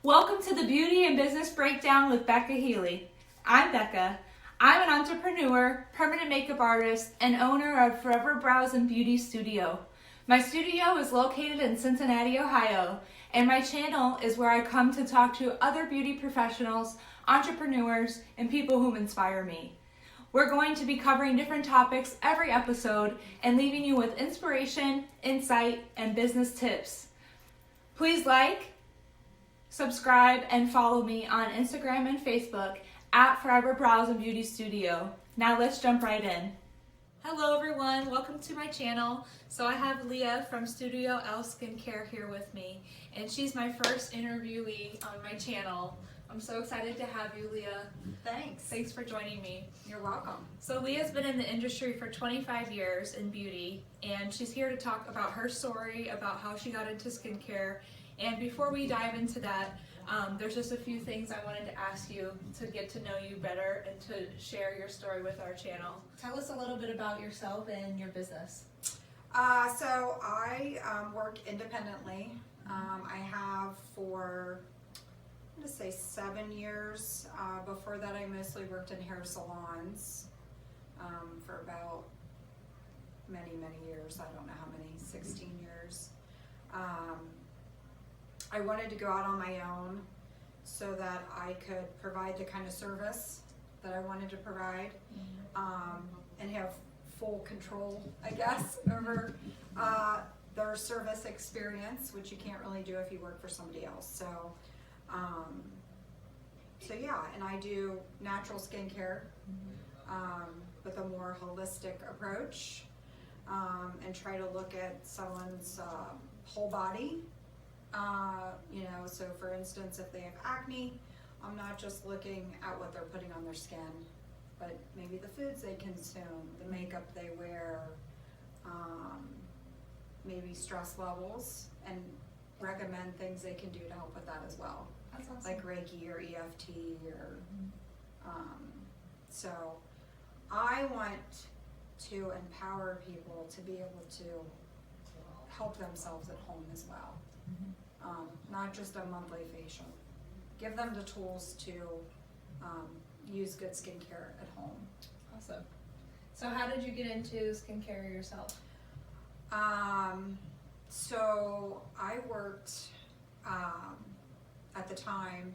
Welcome to the Beauty and Business Breakdown with Becca Healey. I'm Becca. I'm an entrepreneur, permanent makeup artist, and owner of Forever Brows and Beauty Studio. My studio is located in Cincinnati, Ohio, and my channel is where I come to talk to other beauty professionals, entrepreneurs, and people who inspire me. We're going to be covering different topics every episode and leaving you with inspiration, insight, and business tips. Please like, subscribe, and follow me on Instagram and Facebook at Forever Brows and Beauty Studio. Now let's jump right in. Hello everyone, welcome to my channel. So I have Leah from Studio L Skincare here with me, and she's my first interviewee on my channel. I'm so excited to have you, Leah. Thanks for joining me. You're welcome. So Leah's been in the industry for 25 years in beauty, and she's here to talk about her story, about how she got into skincare. And before we dive into that, there's just a few things I wanted to ask you to get to know you better and to share your story with our channel. Tell us a little bit about yourself and your business. So I work independently. I have for, I'm going to say 7 years. Before that I mostly worked in hair salons for about many years. I don't know how many, 16 years. I wanted to go out on my own so that I could provide the kind of service that I wanted to provide, and have full control, I guess, over their service experience, which you can't really do if you work for somebody else. So yeah, and I do natural skincare with a more holistic approach, and try to look at someone's whole body. So for instance, if they have acne, I'm not just looking at what they're putting on their skin, but maybe the foods they consume, the makeup they wear, maybe stress levels, and recommend things they can do to help with that as well. That's awesome. Like Reiki or EFT or, so I want to empower people to be able to help themselves at home as well. Not just a monthly facial. Give them the tools to use good skincare at home. Awesome. So how did you get into skincare yourself? So I worked at the time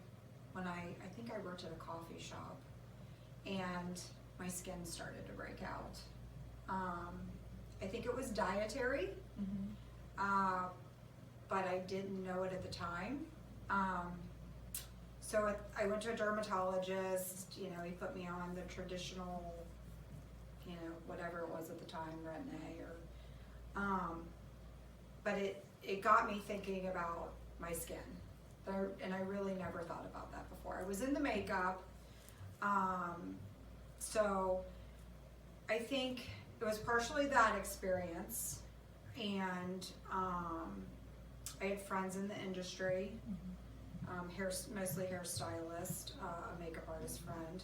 when I think I worked at a coffee shop, and my skin started to break out. I think it was dietary. But I didn't know it at the time. So I went to a dermatologist. He put me on the traditional, whatever it was at the time, Retin-A, but it got me thinking about my skin, and I really never thought about that before. I was into makeup, so I think it was partially that experience, and I had friends in the industry, mostly hairstylist, a makeup artist friend,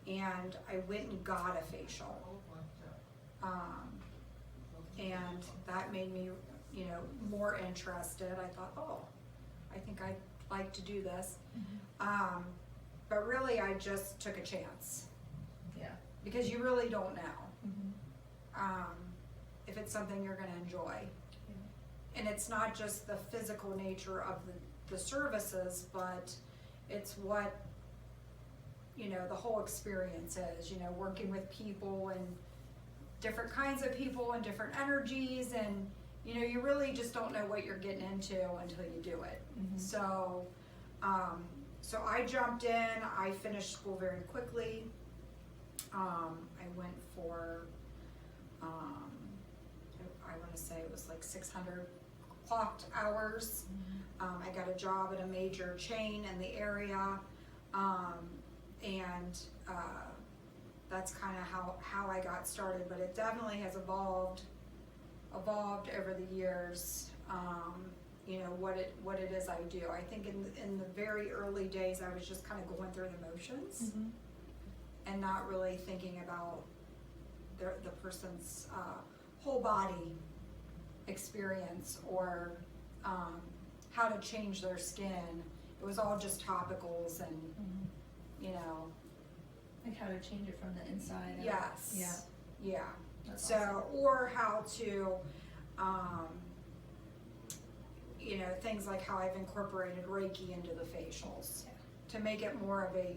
and I went and got a facial, and that made me, more interested. I thought, I think I'd like to do this, but really I just took a chance. Yeah. Because you really don't know if it's something you're going to enjoy. And it's not just the physical nature of the services, but it's what, the whole experience is, working with people and different kinds of people and different energies, and, you really just don't know what you're getting into until you do it. So I jumped in, I finished school very quickly. I went for, I want to say it was like 600 clocked hours. I got a job at a major chain in the area, and that's kind of how I got started, but it definitely has evolved over the years, what it is I do. I think in the very early days I was just kind of going through the motions and not really thinking about the person's whole body experience, or how to change their skin it was all just topicals and, you know, Like how to change it from the inside out. yes. Yeah. Yeah. That's So, awesome. or how to, you know, things like how I've incorporated Reiki into the facials Yeah. to make it more of a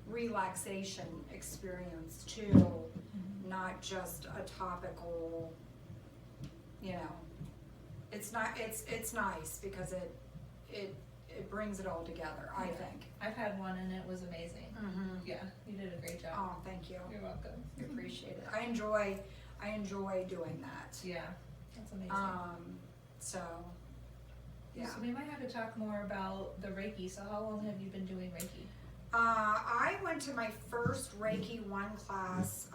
relaxation experience too, not just a topical, you know. It's not, it's nice because it brings it all together, I Yeah. think. I've had one and it was amazing. Yeah, you did a great job. Oh, thank you. You're welcome. I appreciate it. I enjoy doing that. Yeah, that's amazing. So, yeah. So we might have to talk more about the Reiki. So how long have you been doing Reiki? I went to my first Reiki 1 class,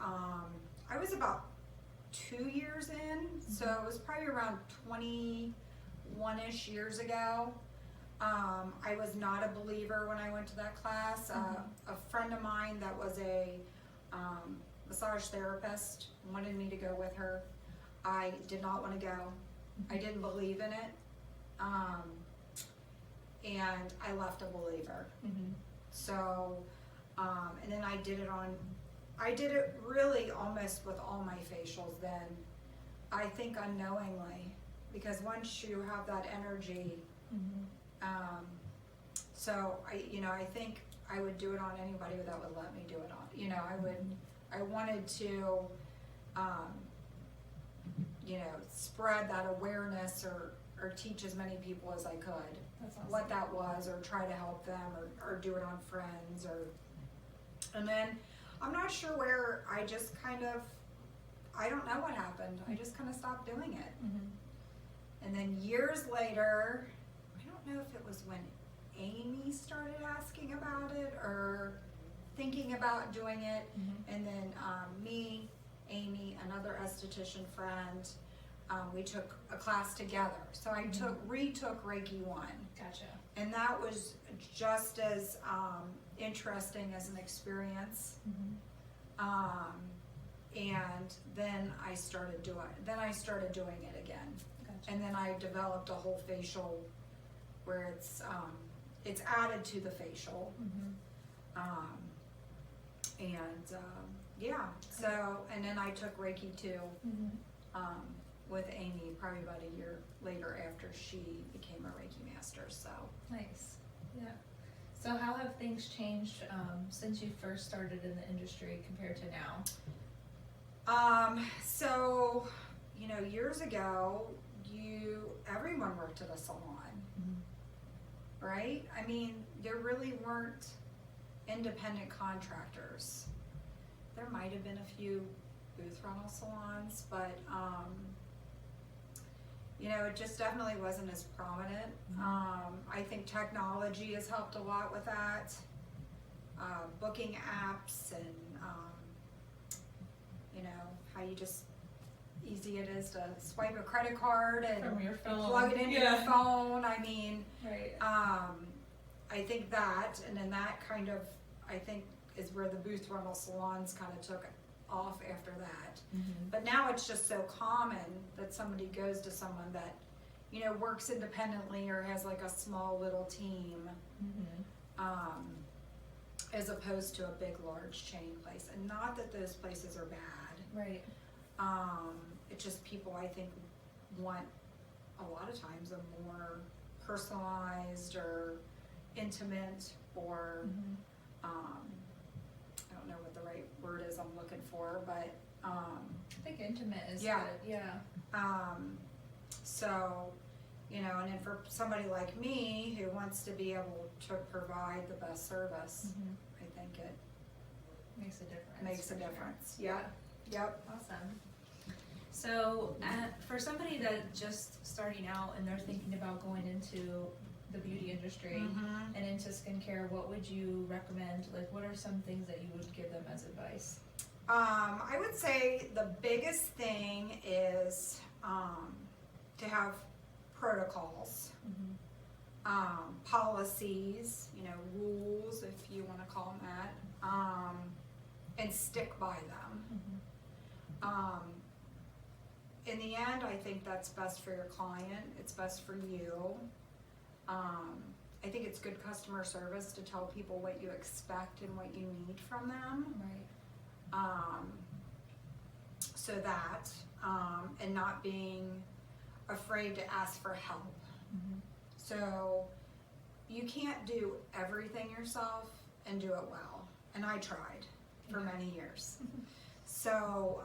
I was about 2 years in, so it was probably around 21-ish years ago. I was not a believer when I went to that class. A friend of mine that was a massage therapist wanted me to go with her. I did not want to go. I didn't believe in it. And I left a believer. So, and then I did it really almost with all my facials then, I think unknowingly, because once you have that energy, so I think I would do it on anybody that would let me do it on, I wanted to, spread that awareness or teach as many people as I could. That's awesome. What that was, or try to help them, or do it on friends, and then I'm not sure where I just I don't know what happened. I just kind of stopped doing it. And then years later, I don't know if it was when Amy started asking about it or thinking about doing it, and then me, Amy, another esthetician friend, we took a class together. So I retook Reiki 1. Gotcha. And that was just as interesting as an experience. And then I started doing it again. Gotcha. And then I developed a whole facial where it's added to the facial. So, and then I took Reiki 2 with Amy probably about a year later after she became a Reiki master. So Nice. Yeah. So how have things changed since you first started in the industry compared to now? So, years ago, everyone worked at a salon, right? I mean, there really weren't independent contractors. There might have been a few booth rental salons, but, it just definitely wasn't as prominent. I think technology has helped a lot with that. Booking apps and, how you just easy it is to swipe a credit card and From your phone. plug it into your phone. I mean, Right. I think that, and then that I think is where the booth rental salons kind of took off after that. But now it's just so common that somebody goes to someone that, works independently or has like a small little team, as opposed to a big, large chain place. And not that those places are bad. Right. It's just people, I think, want a lot of times a more personalized or intimate or, I don't know what the right word is I'm looking for, but, I think intimate is Yeah. good. Yeah. So, and then for somebody like me who wants to be able to provide the best service, I think it Makes a difference. makes a for sure. difference. Yep. Yep. Awesome. So, for somebody that's just starting out and they're thinking about going into the beauty industry and into skincare, what would you recommend? Like, what are some things that you would give them as advice? I would say the biggest thing is to have protocols, policies, rules, if you want to call them that, and stick by them. In the end, I think that's best for your client. It's best for you. I think it's good customer service to tell people what you expect and what you need from them. Right. So that, and not being afraid to ask for help. Mm-hmm. So you can't do everything yourself and do it well. And I tried for many years. So,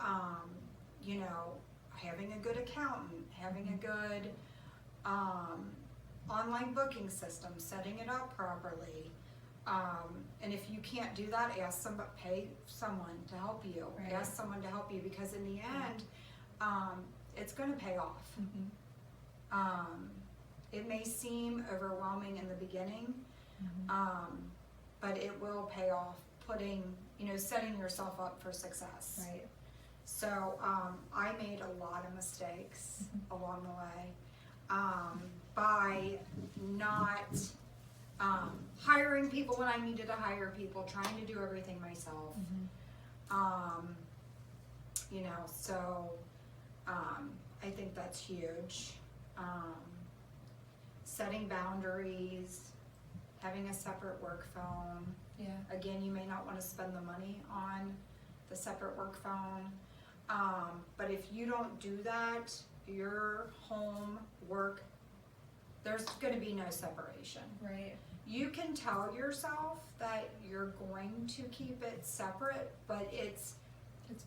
you know, having a good accountant, having a good online booking system, setting it up properly. And if you can't do that, pay someone to help you. Right. Ask someone to help you, because in the end, it's going to pay off. Mm-hmm. It may seem overwhelming in the beginning, Mm-hmm. but it will pay off, setting yourself up for success. Right. So I made a lot of mistakes along the way by not hiring people when I needed to hire people, trying to do everything myself. Mm-hmm. You know, so I think that's huge. Setting boundaries, having a separate work phone. Yeah. Again, you may not want to spend the money on the separate work phone, but if you don't do that, your home, work, there's going to be no separation. Right. You can tell yourself that you're going to keep it separate, but it's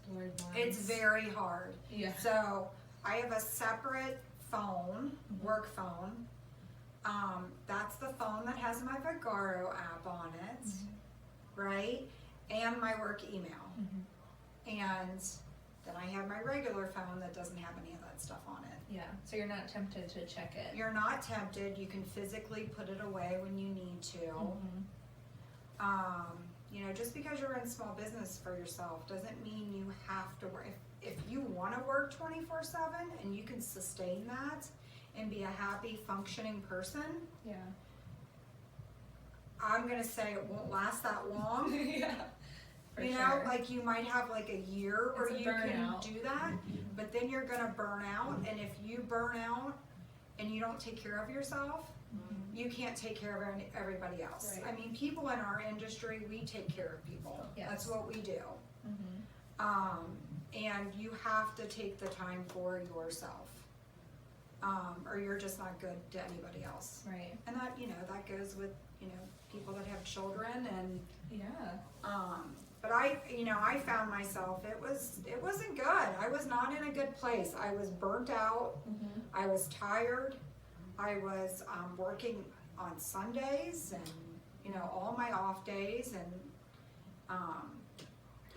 blurred lines. it's very hard. Yeah. So I have a separate phone, work phone. That's the phone that has my Vigaro app on it, right? And my work email. Mm-hmm. And then I have my regular phone that doesn't have any of that stuff on it. Yeah. So you're not tempted to check it. You're not tempted. You can physically put it away when you need to. Mm-hmm. You know, just because you're in small business for yourself doesn't mean you have to work. If you want to work 24/7 and you can sustain that and be a happy, functioning person, Yeah. I'm gonna say it won't last that long. Yeah. For You sure. know, like you might have like a year where It's a you burnout. can do that, but then you're gonna burn out. And if you burn out and you don't take care of yourself, you can't take care of everybody else. Right. I mean, people in our industry, we take care of people. Yes. That's what we do. Mm-hmm. And you have to take the time for yourself, or you're just not good to anybody else. Right. And that, you know, that goes with, you know, people that have children and, Yeah. but I found myself, it wasn't good. I was not in a good place. I was burnt out. Mm-hmm. I was tired. I was working on Sundays and, you know, all my off days and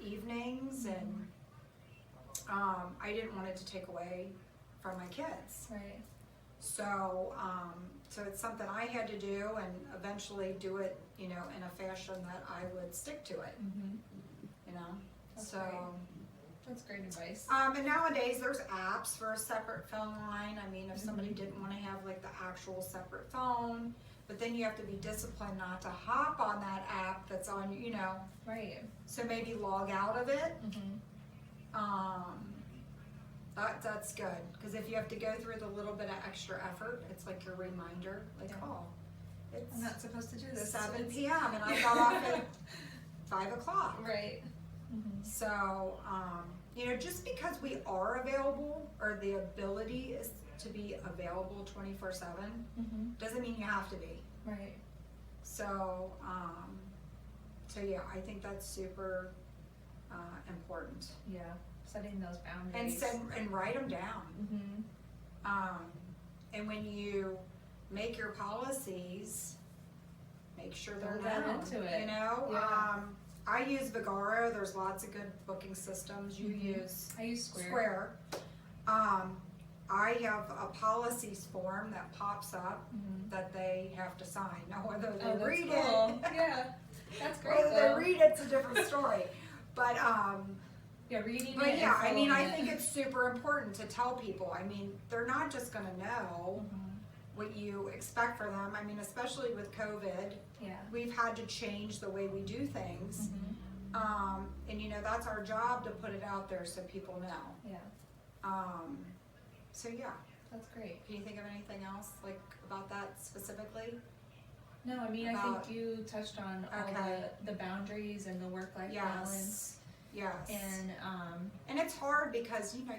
evenings, and I didn't want it to take away from my kids. Right. So, so it's something I had to do, and eventually do it, you know, in a fashion that I would stick to it, Mm-hmm. you know? That's So, great. That's great advice. and nowadays there's apps for a separate phone line. I mean, if somebody didn't want to have like the actual separate phone, but then you have to be disciplined not to hop on that app that's on, you know, Right. so maybe log out of it. Mm-hmm. That's good, because if you have to go through the little bit of extra effort, it's like your reminder, like, Yeah. oh, it's I'm not supposed to do this. 7 It's- p.m. and I got off at 5 o'clock. Right. Mm-hmm. So, you know, just because we are available, or the ability is to be available 24/7, Mm-hmm. doesn't mean you have to be. Right. So, so yeah, I think that's super important. Yeah. Setting those boundaries. And write them down. Mm-hmm. And when you make your policies, make sure they're Build that down, into it. you know? Yeah. I use Vigaro. There's lots of good booking systems. You Mhm. use I use Square. Square. I have a policies form that pops up Mm-hmm. that they have to sign. Now, whether they Oh, that's read cool. it, Yeah. That's great. whether they though. read it's a different story. But Yeah, reading But it. yeah, and I mean, I following think it. it's super important to tell people. I mean, they're not just gonna know Mhm. what you expect for them. I mean, especially with COVID, Yeah. we've had to change the way we do things. Mm-hmm. And you know, that's our job to put it out there so people know. Yeah. So yeah, That's great. can you think of anything else like about that specifically? No, I mean, I About- think you touched on all Okay. the boundaries and the work-life balance. Yes. And it's hard because, you know,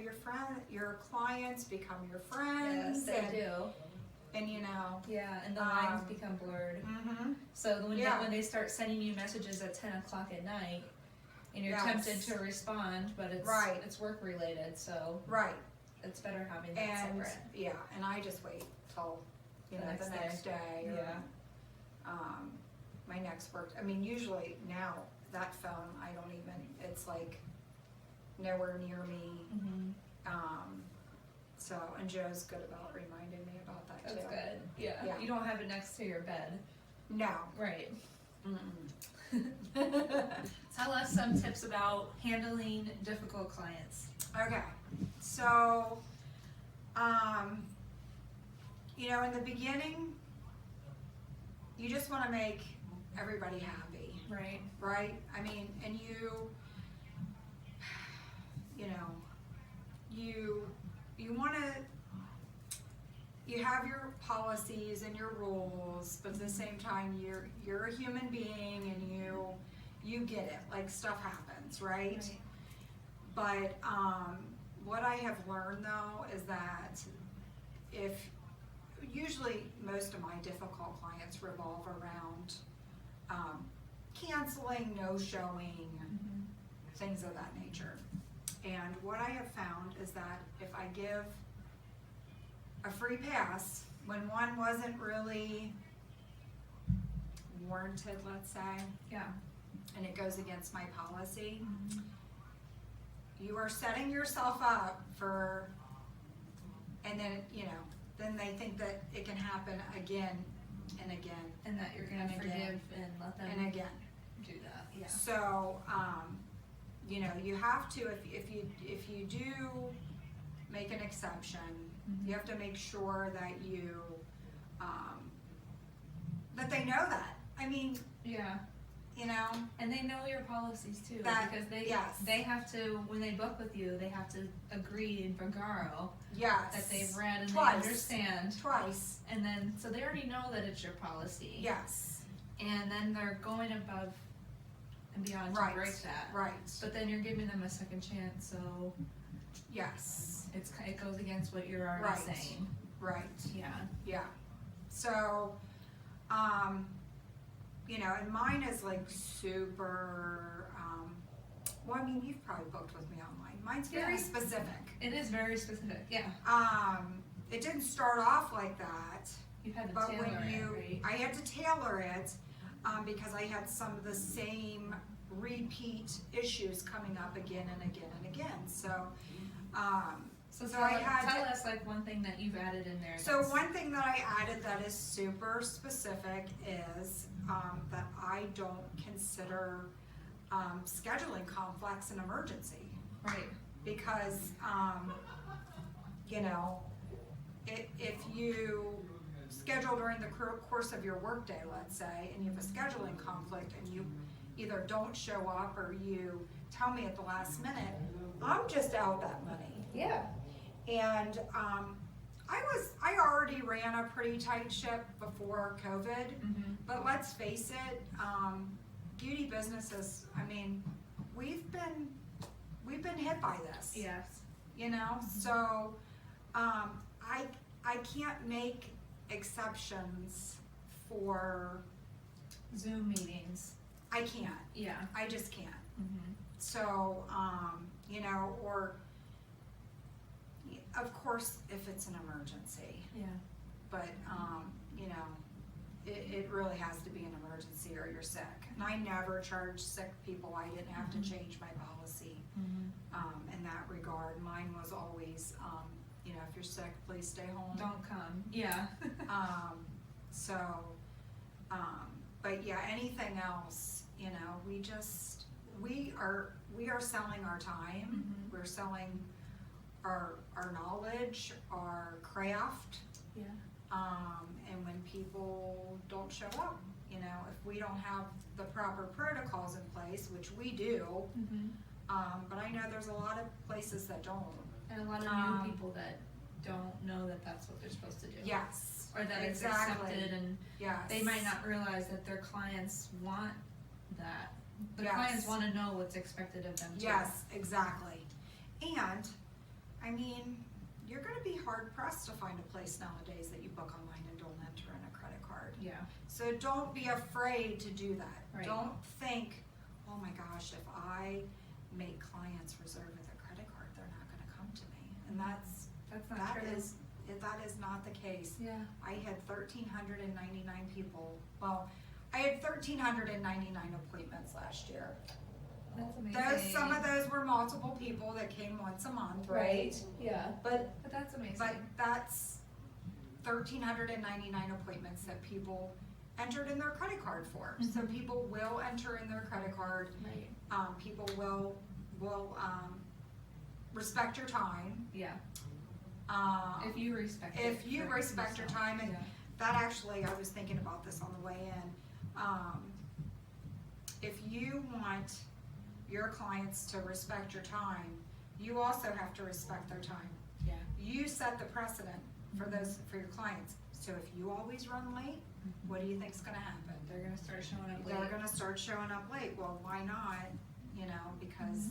your clients become your friends. yes, they and, do. And, you know. Yeah, and the lines become blurred. Mm-hmm. So when, Yeah. when they start sending you messages at 10 o'clock at night, and you're Yes. tempted to respond, but it's Right. it's work related, so Right. it's better having that And, separate. yeah, and I just wait till, you The know, next the next day. Or, Yeah. my next work, I mean, usually now, that phone, I don't even, it's like nowhere near me. Mm-hmm. So, and Joe's good about reminding me about that too. That's good. Yeah. Yeah. You don't have it next to your bed. No. Right. Mm-mm. Tell us some tips about handling difficult clients. Okay, so, you know, in the beginning, you just want to make everybody happy, Right. right? I mean, and you know, you want to, you have your policies and your rules, but at the same time, you're a human being and you get it, like stuff happens, right? But what I have learned though is that usually most of my difficult clients revolve around canceling, no showing, Mm-hmm. things of that nature. And what I have found is that if I give a free pass when one wasn't really warranted, let's say, Yeah. and it goes against my policy, Mm-hmm. you are setting yourself up for, and then, you know, then they think that it can happen again and again And that you're gonna And forgive again. and let them and again. do that. Yeah. So, you know, you have to, if you do make an exception, Mhm. you have to make sure that that they know that. I mean, Yeah. you know, And they know your policies too, That- because yes. they have to, when they book with you, they have to agree in Vagaro yes. that they've read and Twice. they understand. Twice. And then, so they already know that it's your policy. Yes. And then they're going above and beyond to Right. break that. Right. But then you're giving them a second chance, so Yes. it goes against what you're already Right. saying. Right. Yeah. Yeah. So, you know, and mine is like super, well, I mean, you've probably booked with me online. Mine's very Yeah. specific. It is very specific. Yeah. It didn't start off like that, You had to but tailor when it, right? I had to tailor it, because I had some of the same repeat issues coming up again and again and again. So, So so tell, I had tell to- us like one thing that you've added in there. So that's- one thing that I added that is super specific is that I don't consider scheduling conflicts an emergency, Right. because you know, if you schedule during the course of your workday, let's say, and you have a scheduling conflict and you either don't show up or you tell me at the last minute, I'm just out that money. Yeah. And I already ran a pretty tight ship before COVID, Mm-hmm. but let's face it, beauty businesses, I mean, we've been hit by this. Yes. You know, so I can't make exceptions for, Zoom meetings. I can't. Yeah. I just can't. Mm-hmm. So, you know, or of course if it's an emergency, Yeah. but you know, it really has to be an emergency or you're sick. And I never charge sick people. I didn't have Mhm. to change my policy Mm-hmm. in that regard. Mine was always, you know, if you're sick, please stay home. Don't come. Yeah. So, but yeah, anything else, you know, we are selling our time. Mhm. We're selling our knowledge, our craft. Yeah. And when people don't show up, you know, if we don't have the proper protocols in place, which we do, Mm-hmm. but I know there's a lot of places that don't. And a lot of new people that don't know that that's what they're supposed to do. Yes, or that it's Exactly. accepted, and Yes. they might not realize that their clients want that. The Yes. clients want to know what's expected of them too. Yes, exactly. And, I mean, you're gonna be hard pressed to find a place nowadays that you book online and don't enter in a credit card. Yeah. So don't be afraid to do that. Right. Don't think, oh my gosh, if I make clients reserve with a credit card, they're not gonna come to me. And not that true. is not the case. Yeah. I had 1,399 people, well, I had 1,399 appointments last year. That's amazing. Some of those were multiple people that came once a month, right? Yeah. But that's amazing. But that's 1,399 appointments that people entered in their credit card for. So people will enter in their credit card. Right. People will respect your time. Yeah. If you respect your time, and that actually, I was thinking about this on the way in. If you want your clients to respect your time, you also have to respect their time. Yeah. You set the precedent for your clients. So if you always run late, what do you think's gonna happen? They're gonna start showing up late. They're gonna start showing up late. Well, why not? You know, because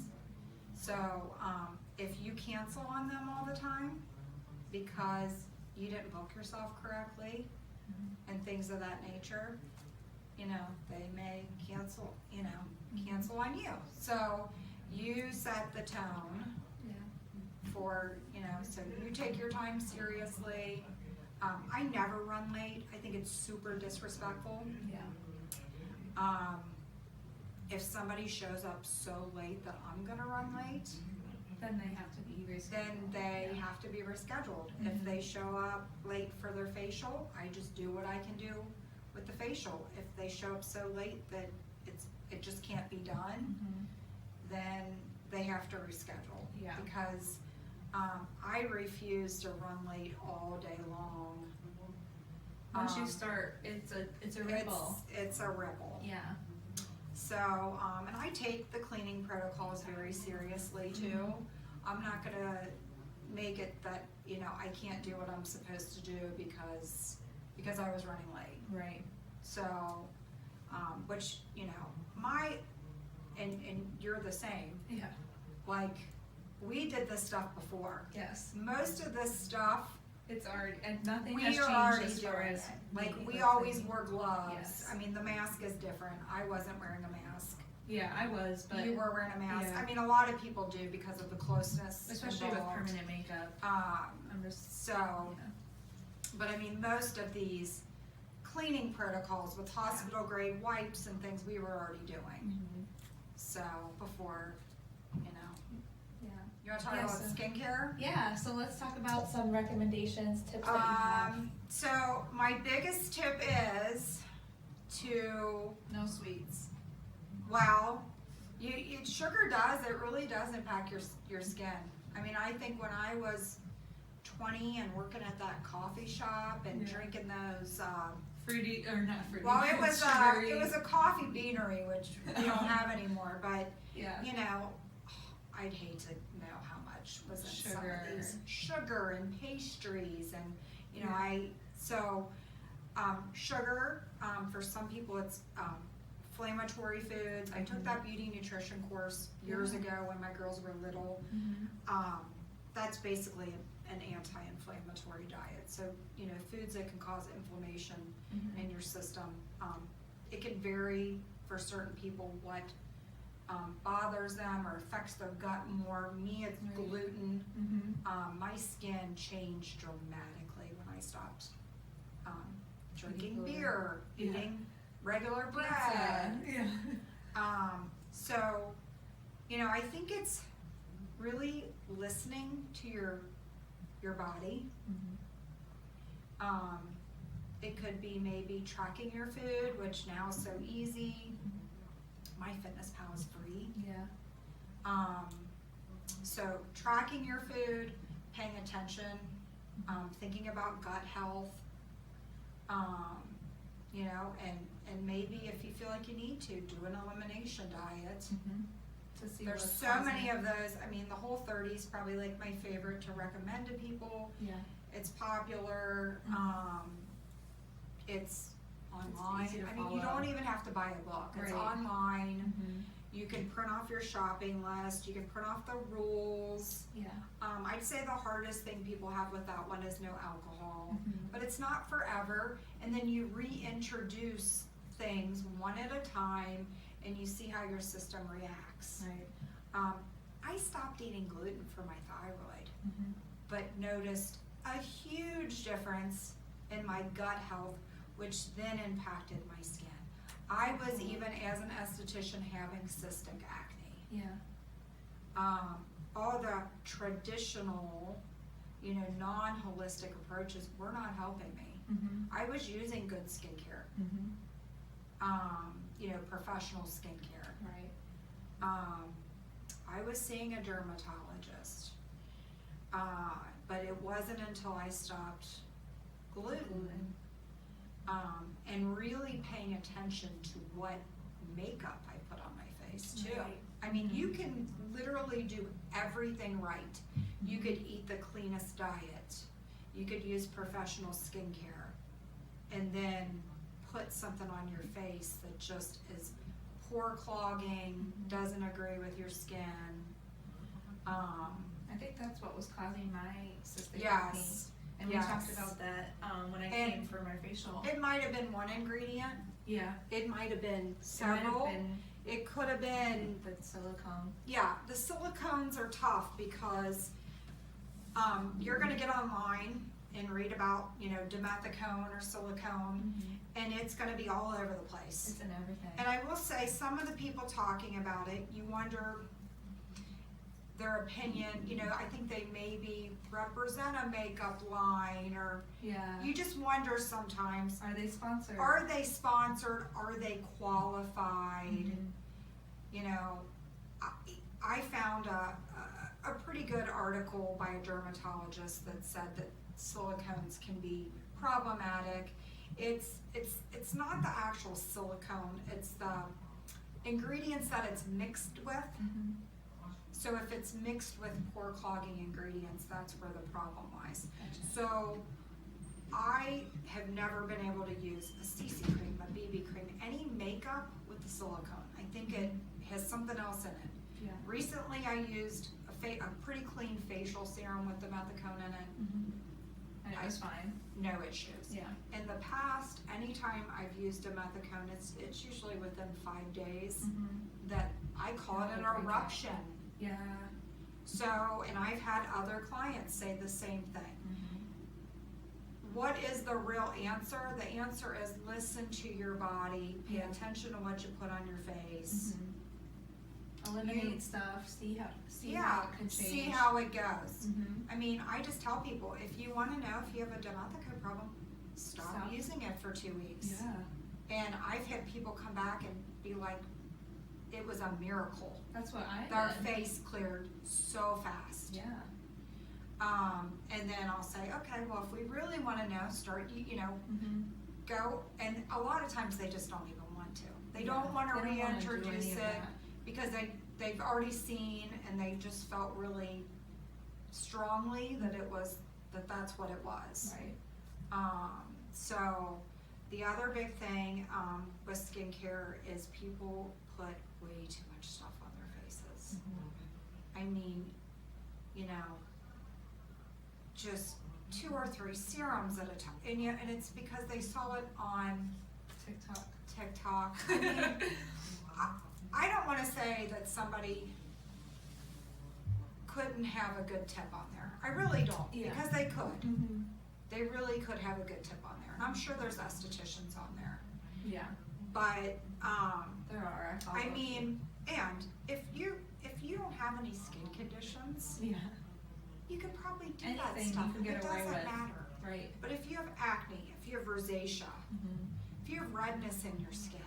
if you cancel on them all the time because you didn't book yourself correctly and things of that nature, you know, they may cancel on you. So you set the tone for, you know, so you take your time seriously. I never run late. I think it's super disrespectful. Yeah. If somebody shows up so late that I'm gonna run late, then they have to be rescheduled. Have to be rescheduled. If they show up late for their facial, I just do what I can do with the facial. If they show up so late that it just can't be done, then they have to reschedule. Yeah. Because I refuse to run late all day long. Once you start, it's a ripple. It's a ripple. Yeah. So, and I take the cleaning protocols very seriously too. I'm not gonna make it that, you know, I can't do what I'm supposed to do because I was running late. Right. So, which, you know, and you're the same. Yeah. Like, we did this stuff before. Yes. Most of this stuff, It's already, and nothing we has are changed already as far doing as it. Like, me, we let's always say. wore gloves. Yes. I mean, the mask is different. I wasn't wearing a mask. Yeah, I was, but You were wearing a mask. yeah. I mean, a lot of people do because of the closeness especially involved. with permanent makeup, I'm just So, yeah. but I mean, most of these cleaning protocols with hospital grade wipes and things we were already doing. So before, you know. Yeah. You want to talk Yeah, about so- skincare? Yeah, so let's talk about some recommendations, tips that you have. So my biggest tip is to, No sweets. well, sugar it really does impact your skin. I mean, I think when I was 20 and working at that coffee shop and Yeah. drinking those, Fruity, or not fruity. well, it was sugary. a coffee beanery, which we don't have anymore, but Yeah. you know, I'd hate to know how much was in some Sugar. of these sugar and pastries, and you know, Yeah. sugar, for some people it's inflammatory foods. I took that beauty nutrition course years ago when my girls were little. That's basically an anti-inflammatory diet. So, you know, foods that can cause inflammation in your system. It can vary for certain people what bothers them or affects their gut more. Me, it's Right. gluten. My skin changed dramatically when I stopped drinking gluten. beer, Yeah. eating regular bread. Yeah. So, you know, I think it's really listening to your body. It could be maybe tracking your food, which now is so easy. MyFitnessPal is free. Yeah. So tracking your food, paying attention, thinking about gut health, you know, and maybe if you feel like you need to, do an elimination diet. To see There's what's so causing many it. of those. I mean, the Whole30 is probably like my favorite to recommend to people. Yeah. It's popular. It's online. easy to I mean, you follow. don't even have to buy a book. It's Right. online. Mhm. You can print off your shopping list. You can print off the rules. Yeah. I'd say the hardest thing people have with that one is no alcohol. Mhm. But it's not forever. And then you reintroduce things one at a time, and you see how your system reacts. Right. I stopped eating gluten for my thyroid, Mhm. but noticed a huge difference in my gut health, which then impacted my skin. I was even, as an esthetician, having cystic acne. Yeah. All the traditional, non-holistic approaches were not helping me. Mhm. I was using good skincare, Mhm. professional skincare. Right. I was seeing a dermatologist, but it wasn't until I stopped gluten, and really paying attention to what makeup I put on my face too. Right. I mean, you can literally do everything right. You could eat the cleanest diet. You could use professional skincare, and then put something on your face that just is pore clogging, doesn't agree with your skin. I think that's what was causing my cystic acne. Yes. And we Yes. talked about that when I And came for my facial. It might have been one ingredient. Yeah. It might have been It might several. have been It could have been, the silicone. yeah, the silicones are tough because you're gonna get online and read about, dimethicone or silicone, and it's gonna be all over the place. It's in everything. And I will say, some of the people talking about it, you wonder their opinion, I think they maybe represent a makeup line, or Yeah. you just wonder sometimes, Are they sponsored? are they sponsored, are they qualified? Mhm. I found a pretty good article by a dermatologist that said that silicones can be problematic. It's not the actual silicone, it's the ingredients that it's mixed with. Mhm. So if it's mixed with pore clogging ingredients, that's where the problem lies. Gotcha. So I have never been able to use a CC cream, a BB cream, any makeup with the silicone. I think it has something else in it. Yeah. Recently I used a pretty clean facial serum with the methicone in it, Mhm. And it was fine. no issues. Yeah. In the past, anytime I've used a methicone, it's usually within 5 days Mhm. that I call it an Yeah, okay. eruption. Yeah. So, and I've had other clients say the same thing. Mhm. What is the real answer? The answer is listen to your body, pay Yeah. attention to what you put on your face. Mhm. Eliminate stuff. See how Yeah, it can change. see how it goes. Mhm. I mean, I just tell people, if you want to know if you have a dimethicone problem, stop using it for 2 weeks. Yeah. And I've had people come back and be like, it was a miracle. That's what I Their did. face cleared so fast. Yeah. And then I'll say, okay, well, if we really want to know, start, Mhm. go. And a lot of times they just don't even want to. They Yeah, don't want to they don't wanna do reintroduce any of it that. because they've already seen and they just felt really strongly that that's what it was. Right. So the other big thing with skincare is people put way too much stuff on their faces. Mhm. I mean, just 2 or 3 serums at a time, and it's because they saw it on TikTok. I mean, I don't want to say that somebody couldn't have a good tip on there. I really don't, Yeah. because they could. Mhm. They really could have a good tip on there, and I'm sure there's estheticians on there. Yeah. But There are. I follow I a few. mean, and if you don't have any skin conditions, Yeah. you can probably do that Anything stuff. you can get It away doesn't with. matter. Right. But if you have acne, if you have rosacea, Mhm. if you have redness in your skin,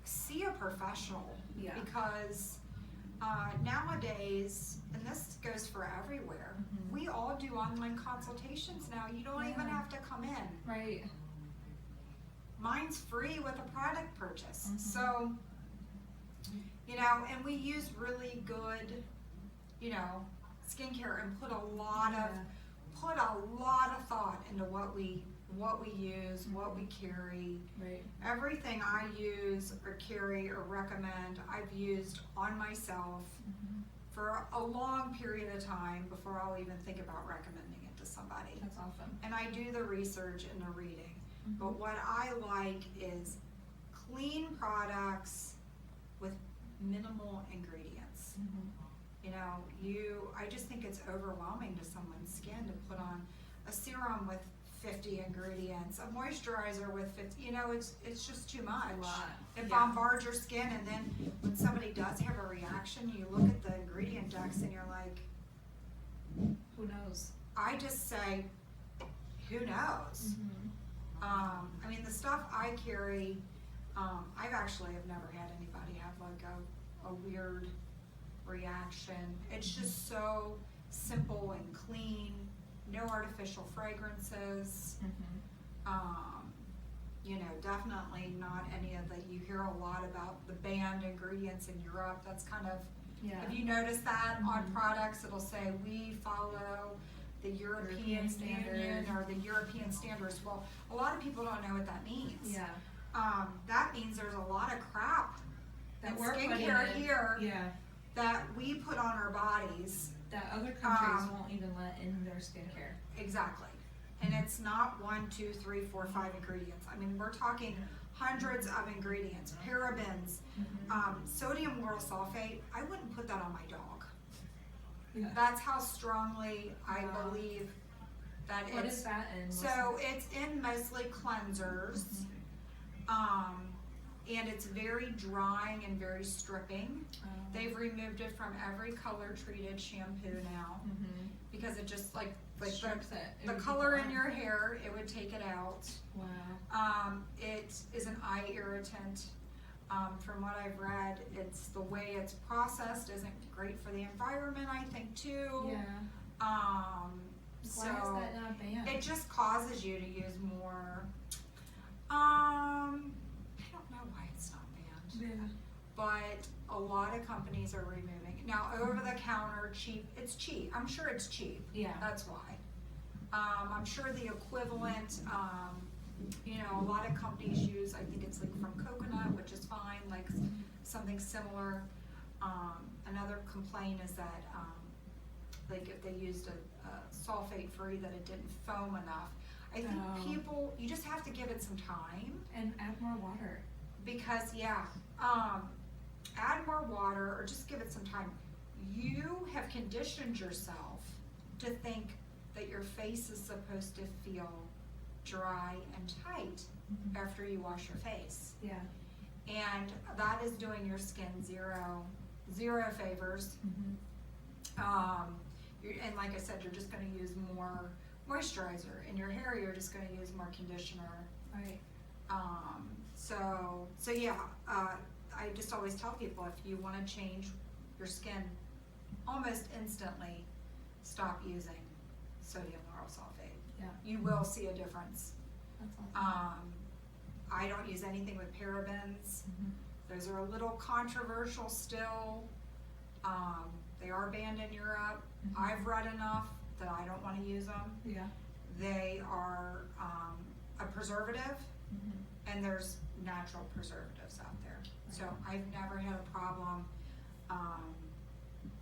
see a professional. Yeah. Because nowadays, and this goes for everywhere, Mhm. we all do online consultations now. You don't even Yeah. have to come in. Right. Mine's free with a product purchase. Mhm. So, and we use really good, skincare and put a lot of Yeah. put a lot of thought into what we use, what we carry. Right. Everything I use or carry or recommend, I've used on myself for a long period of time before I'll even think about recommending it to somebody. That's awesome. And I do the research and the reading. But what I like is clean products with minimal ingredients. You know, I just think it's overwhelming to someone's skin to put on a serum with 50 ingredients, a moisturizer with 50, you know, it's just too much. A lot. It Yeah. bombards your skin, and then when somebody does have a reaction, you look at the ingredient decks and you're like, Who knows? I just say, who knows? I mean, the stuff I carry, I've actually have never had anybody have like a weird reaction. It's just so simple and clean, no artificial fragrances. You know, definitely not any of the, you hear a lot about the banned ingredients in Europe. That's kind of, have you noticed that on products? It'll say, we follow the European Union or the European standards. Well, a lot of people don't know what that means. Yeah. That means there's a lot of crap That and we're putting skincare in. here Yeah. that we put on our bodies. That other countries won't even let in their skincare. Exactly. And it's not 1, 2, 3, 4, 5 ingredients. I mean, we're talking hundreds of ingredients, parabens, sodium lauryl sulfate. I wouldn't put that on my dog. Yeah. That's how strongly I Wow. believe that What it's. is that in? So it's in mostly cleansers, and it's very drying and very stripping. They've removed it from every color treated shampoo now because it just like Strips it. It the would be color in gone. your hair, it would take it out. Wow. It is an eye irritant. From what I've read, it's the way it's processed isn't great for the environment, I think too. Yeah. Why Why is that not banned? it just causes you to use more. I don't know why it's not banned, Yeah. but a lot of companies are removing it. Now, over the counter, cheap, it's cheap. I'm sure it's cheap. Yeah. That's why. I'm sure the equivalent, you know, a lot of companies use, I think it's like from coconut, which is fine, like something similar. Another complaint is that, like if they used a sulfate free, that it didn't foam enough. I think people, you just have to give it some time. And add more water. Because, add more water or just give it some time. You have conditioned yourself to think that your face is supposed to feel dry and tight after you wash your face. Yeah. And that is doing your skin zero favors. And like I said, you're just gonna use more moisturizer. In your hair, you're just gonna use more conditioner. Right. So yeah, I just always tell people, if you wanna change your skin almost instantly, stop using sodium lauryl sulfate. Yeah. You will see a difference. That's awesome. I don't use anything with parabens. Those are a little controversial still. They are banned in Europe. I've read enough that I don't wanna use them. Yeah. They are a preservative, and there's natural preservatives out there. So I've never had a problem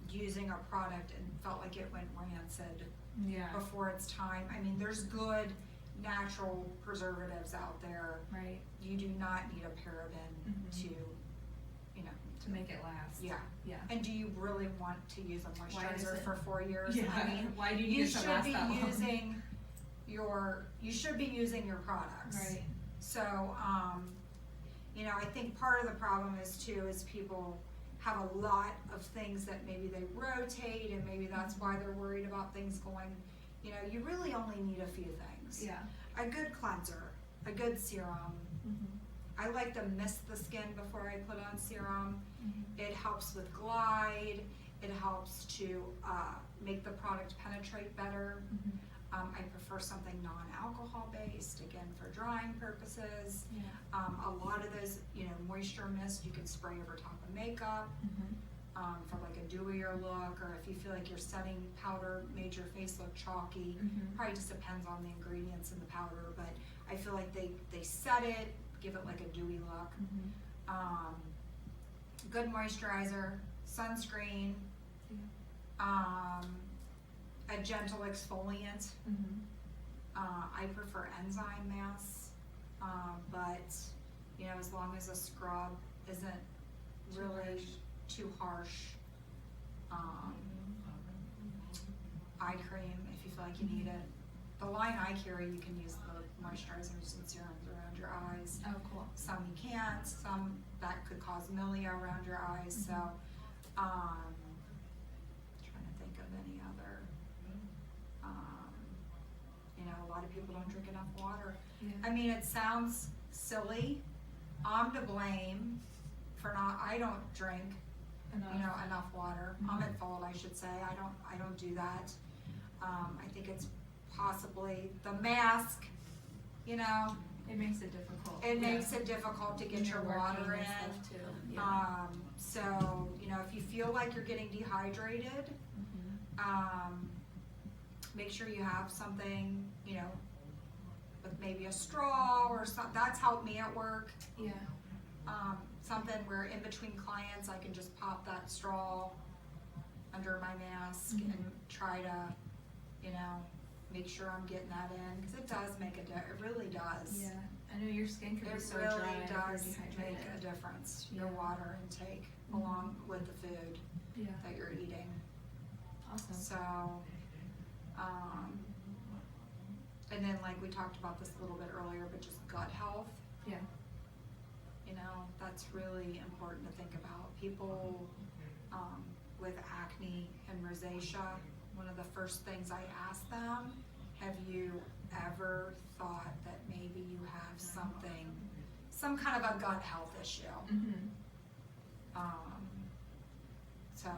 using a product and felt like it went rancid Yeah. before its time. I mean, there's good natural preservatives out there. Right. You do not need a paraben to, you know. To make it last. Yeah. Yeah. And do you really want to use a Why does moisturizer it- for 4 years? Yeah. I mean, Why do you you need it to should last be that long? using you should be using your products. Right. So, you know, I think part of the problem is too, is people have a lot of things that maybe they rotate, and maybe that's why they're worried about things going, you know, you really only need a few things. Yeah. A good cleanser, a good serum. I like to mist the skin before I put on serum. It helps with glide. It helps to make the product penetrate better. I prefer something non-alcohol based, again, for drying purposes. Yeah. A lot of those, you know, moisture mist you can spray over top of makeup. for like a dewier look, or if you feel like your setting powder made your face look chalky. Probably just depends on the ingredients in the powder, but I feel like they set it, give it like a dewy look. Good moisturizer, sunscreen, a gentle exfoliant. I prefer enzyme masks, but you know, as long as a scrub isn't really too harsh. Eye cream if you feel like you need it. The line I carry, you can use the moisturizers and serums around your eyes. Oh, cool. Some you can't. Some that could cause milia around your eyes. So, trying to think of any other. You know, a lot of people don't drink enough water. I mean, it sounds silly. I'm to blame for not. I don't drink enough water. I'm at fault, I should say. I don't do that. I think it's possibly the mask. You know, it makes it difficult. It makes it difficult to get your water in. Too. So you know, if you feel like you're getting dehydrated, make sure you have something. You know, with maybe a straw or something. That's helped me at work. Something where in between clients I can just pop that straw under my mask and try to, you know, make sure I'm getting that in, because it does make it really does. Yeah, I know your skin can be so dry. It really does make a difference. Your water intake along with the food that you're eating. Awesome. So, and then like we talked about this a little bit earlier, but just gut health. You know, that's really important to think about. People with acne and rosacea, one of the first things I ask them, have you ever thought that maybe you have some kind of a gut health issue? So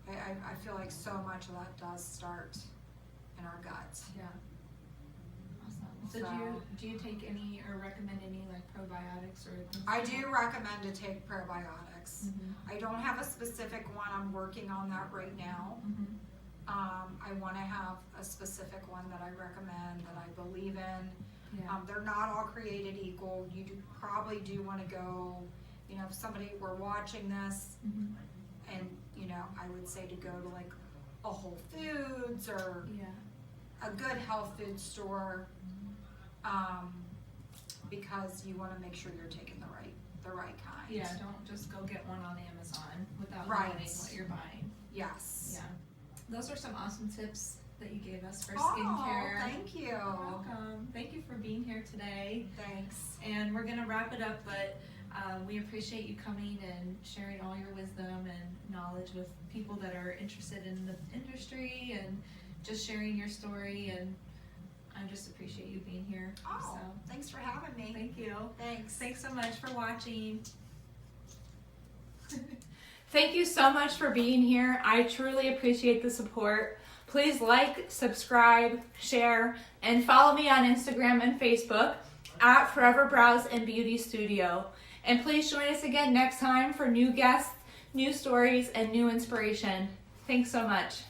I feel like so much of that does start in our guts. So do you take any or recommend any like probiotics or things? I do recommend to take probiotics. I don't have a specific one. I'm working on that right now. I want to have a specific one that I recommend, that I believe in. They're not all created equal. You probably do want to go, you know, if somebody were watching this, and you know, I would say to go to like a Whole Foods or a good health food store. Because you want to make sure you're taking the right kind. Don't just go get one on Amazon without knowing what you're buying. Yes. Those are some awesome tips that you gave us for skincare. Thank you. You're welcome. Thank you for being here today. Thanks. And we're gonna wrap it up, but we appreciate you coming and sharing all your wisdom and knowledge with people that are interested in the industry, and just sharing your story, and I just appreciate you being here. Thanks for having me. Thank you. Thanks So much for watching. Thank you so much for being here. I truly appreciate the support. Please like, subscribe, share, and follow me on Instagram and Facebook at Forever Brows and Beauty Studio. And please join us again next time for new guests, new stories, and new inspiration. Thanks so much.